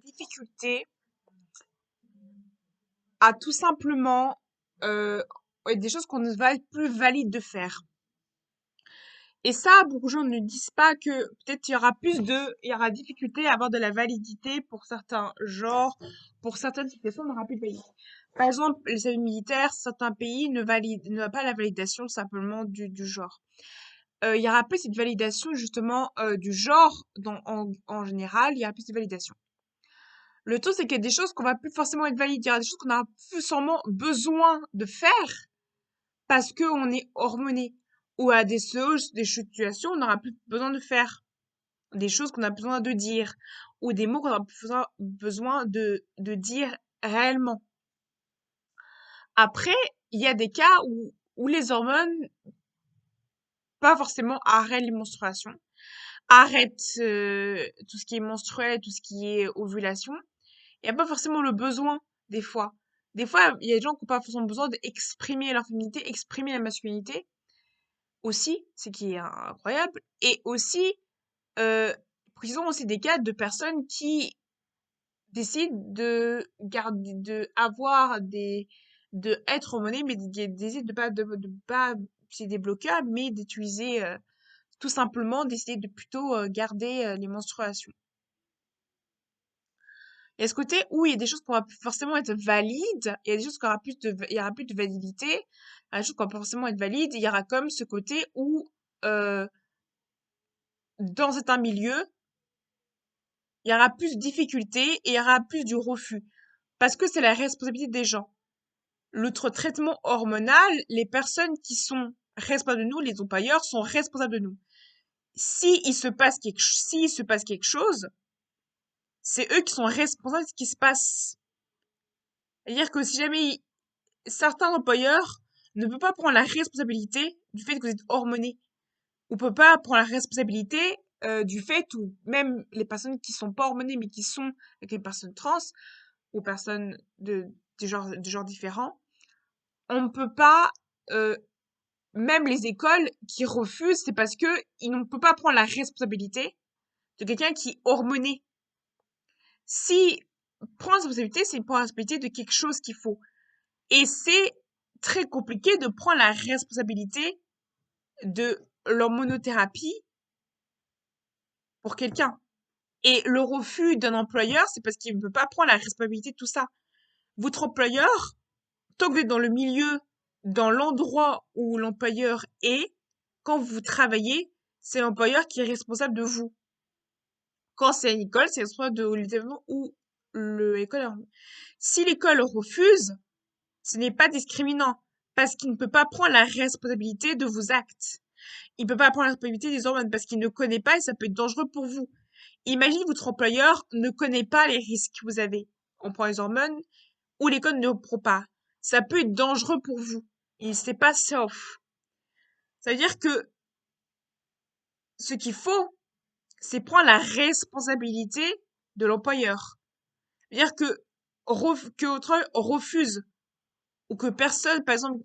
difficulté à tout simplement des choses qu'on ne va être plus valide de faire. Et ça, beaucoup de gens ne disent pas que peut-être il y aura difficulté à avoir de la validité pour certains genres, pour certaines situations, on n'aura plus de validité. Par exemple, les services militaires, certains pays ne pas la validation simplement du genre. Il y aura plus cette validation justement du genre en général, il y aura plus de validation. Le tout, c'est qu'il y a des choses qu'on va plus forcément être valide. Il y aura des choses qu'on aura plus forcément besoin de faire parce qu'on est hormoné. Ou à des situations, on n'aura plus besoin de faire. Des choses qu'on a besoin de dire. Ou des mots qu'on aura besoin de dire réellement. Après, il y a des cas où les hormones, pas forcément arrêtent les menstruations, arrêtent tout ce qui est menstruel, tout ce qui est ovulation. Il n'y a pas forcément le besoin, des fois. Des fois, il y a des gens qui n'ont pas forcément besoin d'exprimer leur féminité, exprimer la masculinité aussi, ce qui est incroyable. Et aussi, ils ont aussi des cas de personnes qui décident de garder, de être hormonées, mais qui décident de pas utiliser des bloqueurs, mais d'utiliser, tout simplement, décider de plutôt garder les menstruations. Il y a ce côté où il y a des choses qui vont forcément être valides, il y a des choses qui aura plus de, il y aura plus de validité, il y a des choses qui vont pas forcément être valides, il y aura comme ce côté où, euh, dans certains milieux, il y aura plus de difficultés et il y aura plus du refus. Parce que c'est la responsabilité des gens. L'autre traitement hormonal, les personnes qui sont responsables de nous, les employeurs, sont responsables de nous. S'il se passe quelque chose, c'est eux qui sont responsables de ce qui se passe. C'est-à-dire que si jamais certains employeurs ne peuvent pas prendre la responsabilité du fait que vous êtes hormoné, ou peut pas prendre la responsabilité du fait où même les personnes qui sont pas hormonées mais qui sont avec les personnes trans ou personnes de genre différents, on ne peut pas euh, même les écoles qui refusent, c'est parce que ils ne peuvent pas prendre la responsabilité de quelqu'un qui est hormoné. Si prendre la responsabilité, c'est prendre la responsabilité de quelque chose qu'il faut. Et c'est très compliqué de prendre la responsabilité de l'hormonothérapie pour quelqu'un. Et le refus d'un employeur, c'est parce qu'il ne peut pas prendre la responsabilité de tout ça. Votre employeur, tant que vous êtes dans le milieu, dans l'endroit où l'employeur est, quand vous travaillez, c'est l'employeur qui est responsable de vous. Quand c'est une école, c'est responsable de l'établissement ou l'école. Si l'école refuse, ce n'est pas discriminant parce qu'il ne peut pas prendre la responsabilité de vos actes. Il ne peut pas prendre la responsabilité des hormones parce qu'il ne connaît pas et ça peut être dangereux pour vous. Imagine votre employeur ne connaît pas les risques que vous avez. On prend les hormones ou l'école ne prend pas. Ça peut être dangereux pour vous. Et c'est pas safe. Ça veut dire que ce qu'il faut, c'est prendre la responsabilité de l'employeur. C'est-à-dire que votre refuse ou que personne, par exemple,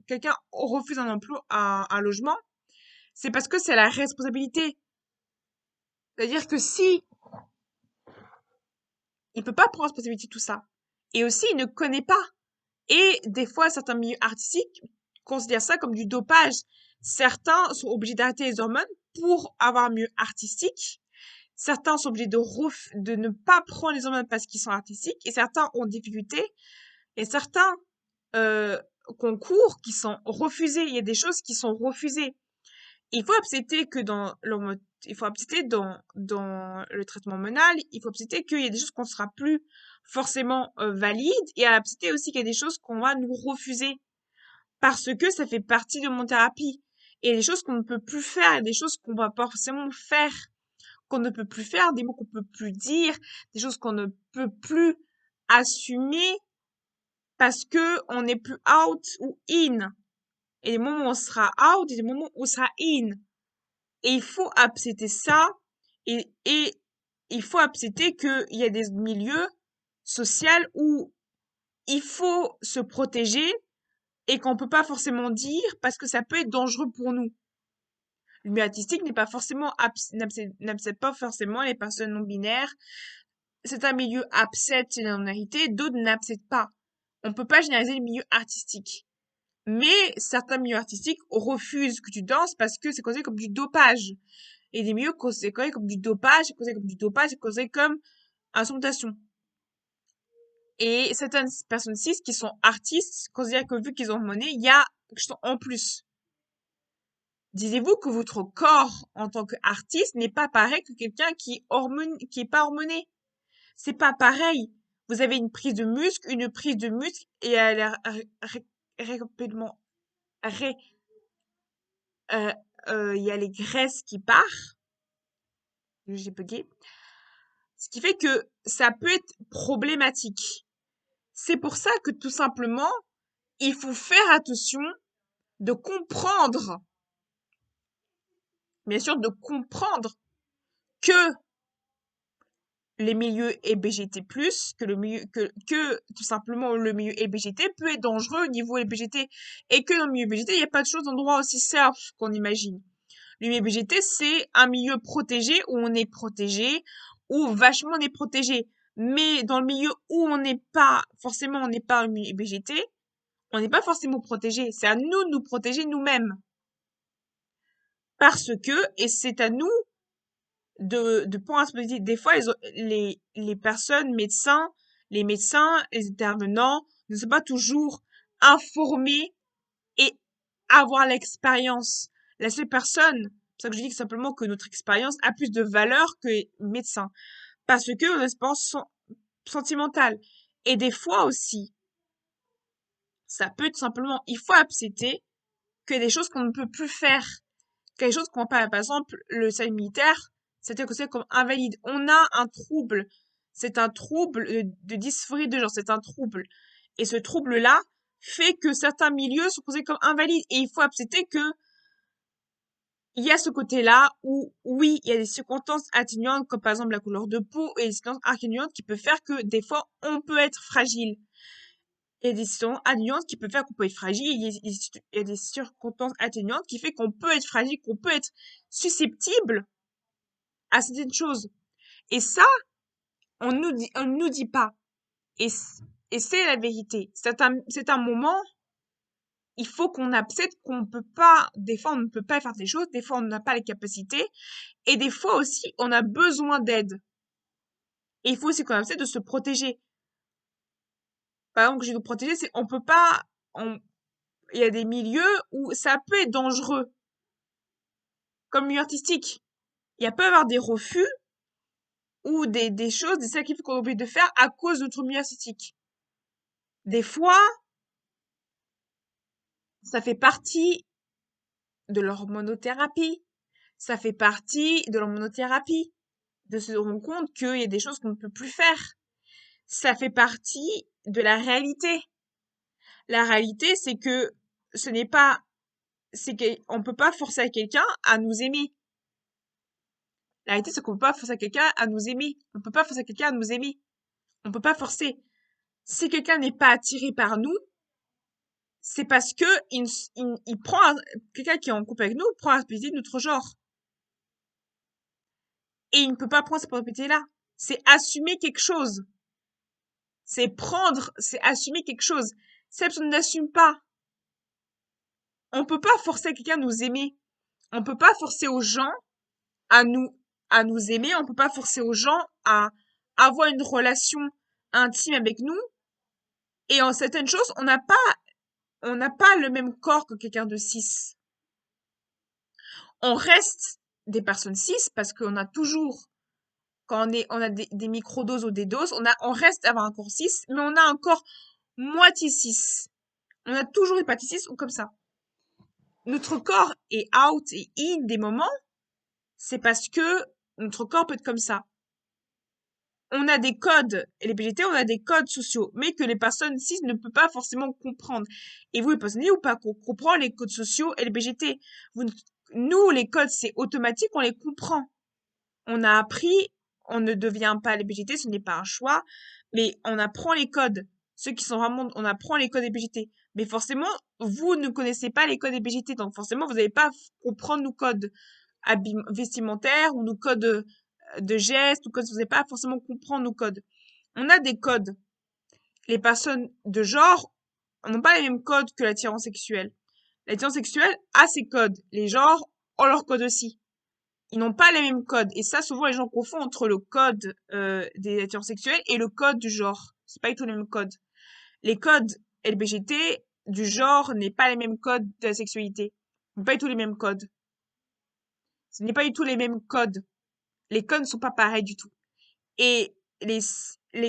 quelqu'un refuse un emploi, un logement, c'est parce que c'est la responsabilité. C'est-à-dire que si il peut pas prendre la responsabilité de tout ça, et aussi il ne connaît pas. Et des fois, certains milieux artistiques considèrent ça comme du dopage. Certains sont obligés d'arrêter les hormones pour avoir un milieu artistique. Certains sont obligés de ne pas prendre les hormones parce qu'ils sont artistiques. Et certains ont des difficultés. Et certains euh, concours qui sont refusés. Il y a des choses qui sont refusées. Il faut accepter que il faut accepter dans le traitement hormonal, il faut accepter qu'il y a des choses qu'on ne sera plus forcément valides et à accepter aussi qu'il y a des choses qu'on va nous refuser parce que ça fait partie de mon thérapie. Et des choses qu'on ne peut plus faire, et des choses qu'on va pas forcément faire, qu'on ne peut plus faire, des mots qu'on peut plus dire, des choses qu'on ne peut plus assumer parce que on n'est plus out ou in. Et des moments où on sera out et des moments où on sera in. Et il faut accepter ça et il faut accepter qu'il y a des milieux sociaux où il faut se protéger et qu'on peut pas forcément dire parce que ça peut être dangereux pour nous. Le milieu artistique n'est pas forcément n'accepte pas forcément les personnes non binaires certains milieux acceptent la non-binarité, d'autres n'acceptent pas. On peut pas généraliser les milieux artistiques. Mais certains milieux artistiques refusent que tu danses parce que c'est considéré comme du dopage. Et des milieux considérés comme du dopage, c'est considéré comme du dopage, c'est considéré comme instrumentation. Et certaines personnes cis qui sont artistes considèrent que vu qu'ils ont monnaie, il y a quelque chose en plus. Disiez-vous que votre corps en tant qu'artiste n'est pas pareil que quelqu'un qui est pas hormoné? C'est pas pareil. Vous avez une prise de muscle, et elle est rapidement, il y a les graisses qui partent. J'ai bugué. Ce qui fait que ça peut être problématique. C'est pour ça que tout simplement, il faut faire attention de comprendre, bien sûr, de comprendre que les milieux LBGT+, que tout simplement le milieu LBGT peut être dangereux au niveau LBGT et que dans le milieu LBGT, il n'y a pas de choses d'endroit aussi safe qu'on imagine. Le milieu LBGT, c'est un milieu protégé où on est protégé, où vachement on est protégé. Mais dans le milieu où on n'est pas, forcément on n'est pas un milieu LBGT, on n'est pas forcément protégé. C'est à nous de nous protéger nous-mêmes. Parce que, et c'est à nous de prendre responsabilité. Des fois, les personnes, les médecins, les intervenants ne sont pas toujours informés et avoir l'expérience. La seule personne, c'est ça que je dis simplement que notre expérience a plus de valeur que les médecins. Parce que nos expériences sont sentimentales. Et des fois aussi, ça peut être simplement, il faut accepter que des choses qu'on ne peut plus faire, quelque chose qu'on peut, par exemple, le service militaire, c'était considéré comme invalide. On a un trouble. C'est un trouble de dysphorie de genre. C'est un trouble. Et ce trouble-là fait que certains milieux sont considérés comme invalides. Et il faut accepter que il y a ce côté-là où, oui, il y a des circonstances atténuantes, comme par exemple la couleur de peau, et des circonstances atténuantes qui peuvent faire que des fois, on peut être fragile. Il y a des circonstances atténuantes qui peuvent faire qu'on peut être fragile. Il y a des circonstances atténuantes qui fait qu'on peut être fragile, qu'on peut être susceptible à certaines choses. Et ça, on nous dit pas. Et c'est la vérité. C'est un moment, il faut qu'on accepte qu'on peut pas, des fois on ne peut pas faire des choses, des fois on n'a pas les capacités, et des fois aussi on a besoin d'aide. Et il faut aussi qu'on accepte de se protéger. Par exemple, que je vais nous protéger, c'est, on peut pas, il y a des milieux où ça peut être dangereux. Comme le milieu artistique. Il y a peut y avoir des refus ou des choses, des sacrifices qu'on est obligé de faire à cause de notre milieu artistique. Des fois, ça fait partie de l'hormonothérapie. Ça fait partie de l'hormonothérapie. De se rendre compte qu'il y a des choses qu'on ne peut plus faire. Ça fait partie de la réalité. La réalité, c'est que ce n'est pas, c'est qu'on peut pas forcer quelqu'un à nous aimer. La réalité, c'est qu'on peut pas forcer quelqu'un à nous aimer. On peut pas forcer quelqu'un à nous aimer. On peut pas forcer. Si quelqu'un n'est pas attiré par nous, c'est parce que il prend quelqu'un qui est en couple avec nous prend la responsabilité de notre genre. Et il ne peut pas prendre cette responsabilité-là. C'est assumer quelque chose. C'est assumer quelque chose. Si la personne n'assume pas, on peut pas forcer quelqu'un à nous aimer. On peut pas forcer aux gens à nous, à nous aimer. On peut pas forcer aux gens à avoir une relation intime avec nous. Et en certaines choses, on n'a pas le même corps que quelqu'un de cis. On reste des personnes cis parce qu'on a toujours, quand on a des microdoses ou des doses, on reste avoir un corps cis, mais on a un corps moitié cis. On a toujours l'hépatite 6 ou comme ça. Notre corps est out et in des moments, c'est parce que notre corps peut être comme ça. On a des codes LGBT, on a des codes sociaux, mais que les personnes cis ne peuvent pas forcément comprendre. Et vous, les personnes ou pas comprend les codes sociaux LGBT. Nous, les codes, c'est automatique, on les comprend. On a appris, on ne devient pas LGBT, ce n'est pas un choix, mais on apprend les codes. Ceux qui sont vraiment, on apprend les codes LGBT. Mais forcément, vous ne connaissez pas les codes LGBT, donc forcément, vous n'allez pas comprendre nos codes vestimentaires ou nos codes de gestes ou que vous n'allez pas forcément comprendre nos codes. On a des codes. Les personnes de genre n'ont pas les mêmes codes que l'attirance sexuelle. L'attirance sexuelle a ses codes. Les genres ont leurs codes aussi. Ils n'ont pas les mêmes codes. Et ça, souvent, les gens confondent entre le code des attirances sexuelles et le code du genre. C'est pas du tout le même code. Les codes LBGT du genre n'est pas les mêmes codes de la sexualité. Ce n'est pas du tout les mêmes codes. Ce n'est pas du tout les mêmes codes. Les codes ne sont pas pareils du tout. Et les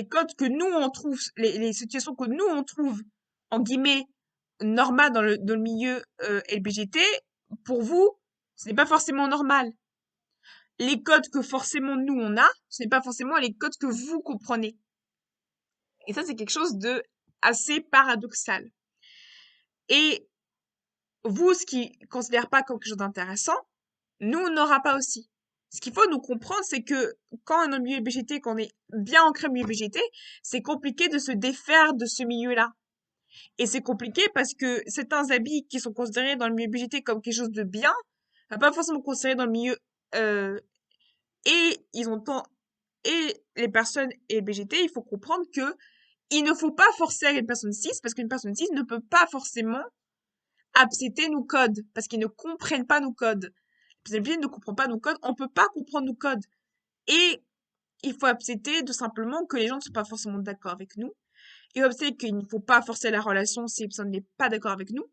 codes que nous, on trouve, les situations que nous, on trouve, en guillemets, normales dans le milieu LBGT, pour vous, ce n'est pas forcément normal. Les codes que forcément nous, on a, ce n'est pas forcément les codes que vous comprenez. Et ça, c'est quelque chose de assez paradoxal. Et vous, ce qui ne considère pas comme quelque chose d'intéressant, nous, on n'aura pas aussi. Ce qu'il faut nous comprendre, c'est que quand on est dans le milieu LBGT, qu'on est bien ancré au milieu LBGT, c'est compliqué de se défaire de ce milieu-là. Et c'est compliqué parce que certains habits qui sont considérés dans le milieu LBGT comme quelque chose de bien, pas forcément considérés dans le milieu et ils ont tant et les personnes LBGT, il faut comprendre que il ne faut pas forcer à une personne cis parce qu'une personne cis ne peut pas forcément accepter nos codes parce qu'ils ne comprennent pas nos codes. Les LBGT ne comprennent pas nos codes, on peut pas comprendre nos codes. Et il faut accepter tout simplement que les gens ne sont pas forcément d'accord avec nous. Il faut accepter qu'il ne faut pas forcer la relation si la personne n'est pas d'accord avec nous.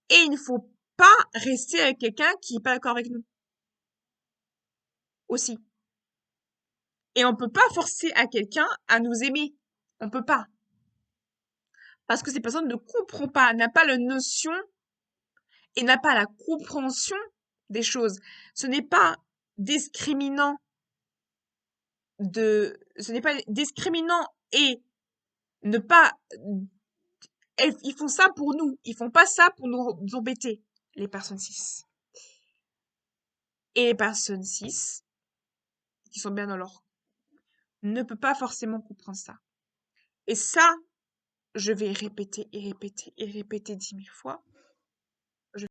Et il ne faut pas rester avec quelqu'un qui n'est pas d'accord avec nous. Aussi. Et on peut pas forcer à quelqu'un à nous aimer. On peut pas. Parce que cette personne ne comprend pas, n'a pas la notion et n'a pas la compréhension des choses. Ce n'est pas discriminant ce n'est pas discriminant et ne pas, ils font ça pour nous. Ils font pas ça pour nous embêter, les personnes cis. Et les personnes cis, qui sont bien dans leur, ne peut pas forcément comprendre ça. Et ça, je vais répéter et répéter et répéter 10 000 fois.